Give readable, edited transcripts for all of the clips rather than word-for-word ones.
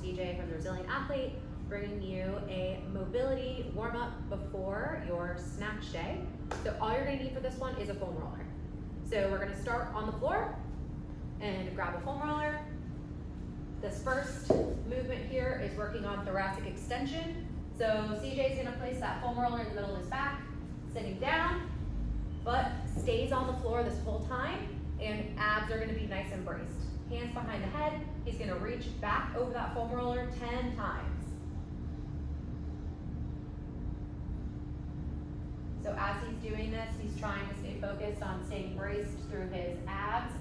CJ from the Resilient Athlete, bringing you a mobility warm-up before your snatch day. So all you're gonna need for this one is a foam roller. So we're gonna start on the floor and grab a foam roller. This first movement here is working on thoracic extension. So CJ is gonna place that foam roller in the middle of his back, sitting down, butt stays on the floor this whole time, and abs are gonna be nice and braced. Hands behind the head, he's gonna reach back over that foam roller 10 times. So as he's doing this, he's trying to stay focused on staying braced through his abs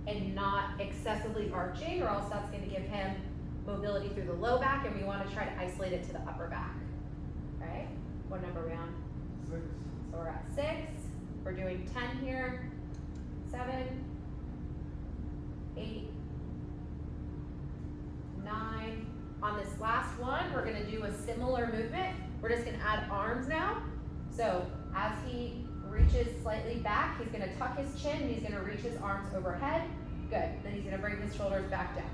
and not excessively arching, or else that's gonna give him mobility through the low back, and we wanna try to isolate it to the upper back. All right, what number are we on? 6. So we're at 6. We're doing 10 here. 7, 8, 9. On this last one, we're gonna do a similar movement. We're just gonna add arms now. So as he reaches slightly back, he's gonna tuck his chin, and he's gonna reach his arms overhead. Good, then he's gonna bring his shoulders back down.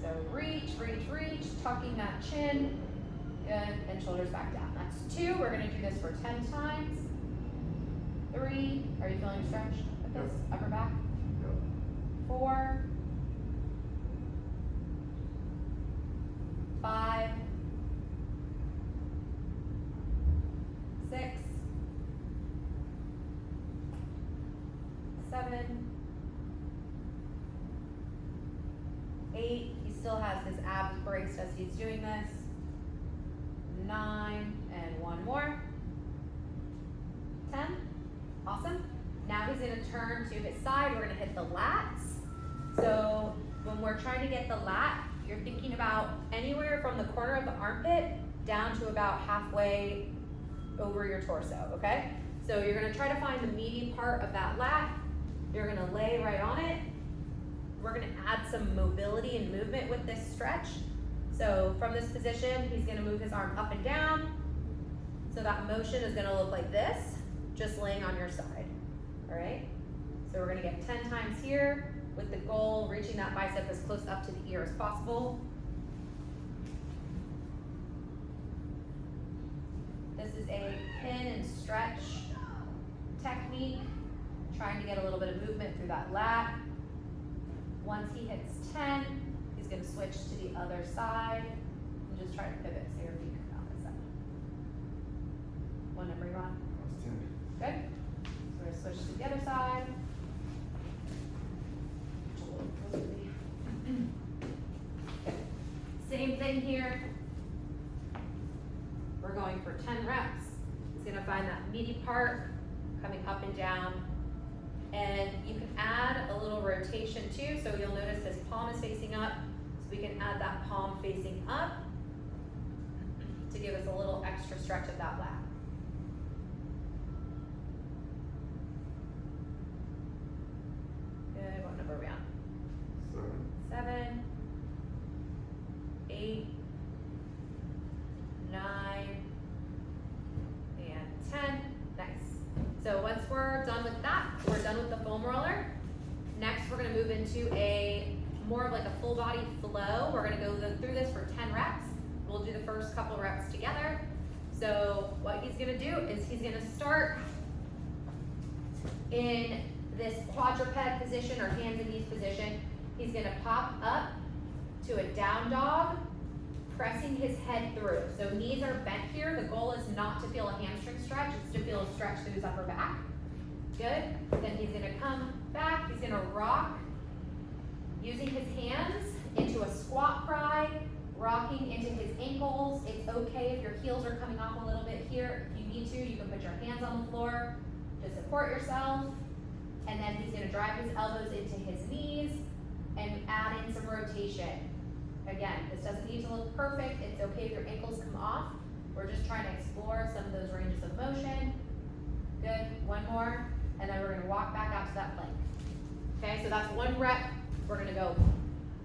So reach, reach, reach, tucking that chin. Good, and shoulders back down. That's 2. We're gonna do this for 10 times. 3, are you feeling stretched with this upper back? 4, 5, 6, 7, 8. He still has his abs braced as he's doing this. 9, and 1 more. 10. Awesome. Now he's gonna turn to his side. We're gonna hit the lats. So when we're trying to get the lat, you're thinking about anywhere from the corner of the armpit down to about halfway over your torso, okay? So you're gonna try to find the meaty part of that lat. You're gonna lay right on it. We're gonna add some mobility and movement with this stretch. So from this position, he's gonna move his arm up and down. So that motion is gonna look like this, just laying on your side, all right? So we're gonna get 10 times here with the goal, reaching that bicep as close up to the ear as possible. This is a pin and stretch technique, trying to get a little bit of movement through that lat. Once he hits 10, he's gonna switch to the other side and just try to pivot so your feet come out this side. What number are you on? 10. Good. So we're gonna switch to the other side. Good. Same thing here. We're going for 10 reps. He's gonna find that meaty part, coming up and down. And you can add a little rotation too, so you'll notice his palm is facing up, so we can add that palm facing up to give us a little extra stretch of that lat. Good, what number are we on? 7, 8, 9, and 10. Nice. So once we're done with that, we're done with the foam roller. Next, we're gonna move into a more of like a full body flow. We're gonna go through this for 10 reps. We'll do the first couple reps together. So what he's gonna do is he's gonna start in this quadruped position or hands and knees position. He's gonna pop up to a down dog, pressing his head through. So knees are bent here. The goal is not to feel a hamstring stretch, it's to feel a stretch through his upper back. Good. Then he's gonna come back, he's gonna rock, using his hands into a squat pry, rocking into his ankles. It's okay if your heels are coming off a little bit here. If you need to, you can put your hands on the floor to support yourself. And then he's gonna drive his elbows into his knees and add in some rotation. Again, this doesn't need to look perfect. It's okay if your ankles come off. We're just trying to explore some of those ranges of motion. Good, 1 more, and then we're gonna walk back out to that plank. Okay, so that's 1 rep. We're gonna go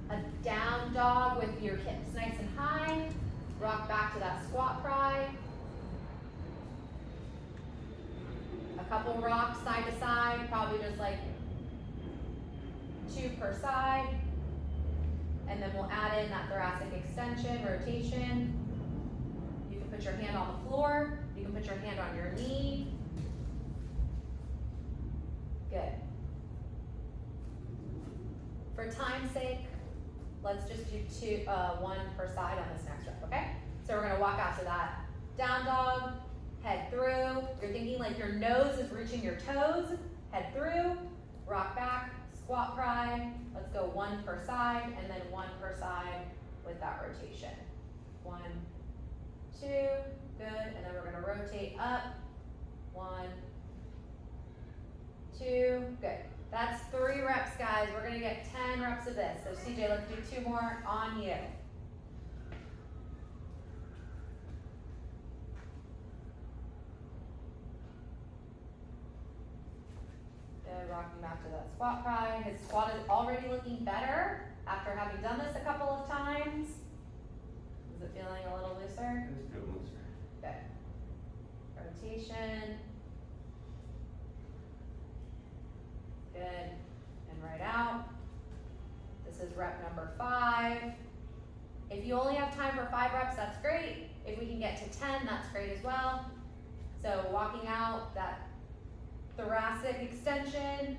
a down dog with your hips nice and high. Rock back to that squat pry. A couple rocks side to side, probably just like 2 per side. And then we'll add in that thoracic extension, rotation. You can put your hand on the floor. You can put your hand on your knee. Good. For time's sake, let's just do one per side on this next rep, okay? So we're gonna walk out to that down dog, head through. You're thinking like your nose is reaching your toes, head through, rock back, squat pry. Let's go one per side and then one per side with that rotation. 1, 2, good, and then we're gonna rotate up. 1, 2, good. That's 3 reps, guys. We're gonna get 10 reps of this. So CJ, let's do 2 more on you. Good, rocking back to that squat pry. His squat is already looking better after having done this a couple of times. Is it feeling a little looser? It's a bit looser. Good. Rotation. Good, and right out. This is rep number 5. If you only have time for 5 reps, that's great. If we can get to 10, that's great as well. So walking out, that thoracic extension,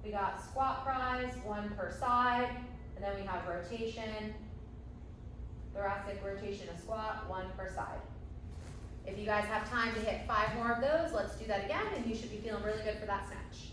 we got squat pries, 1 per side, and then we have rotation, thoracic rotation, a squat, 1 per side. If you guys have time to hit 5 more of those, let's do that again, and you should be feeling really good for that snatch.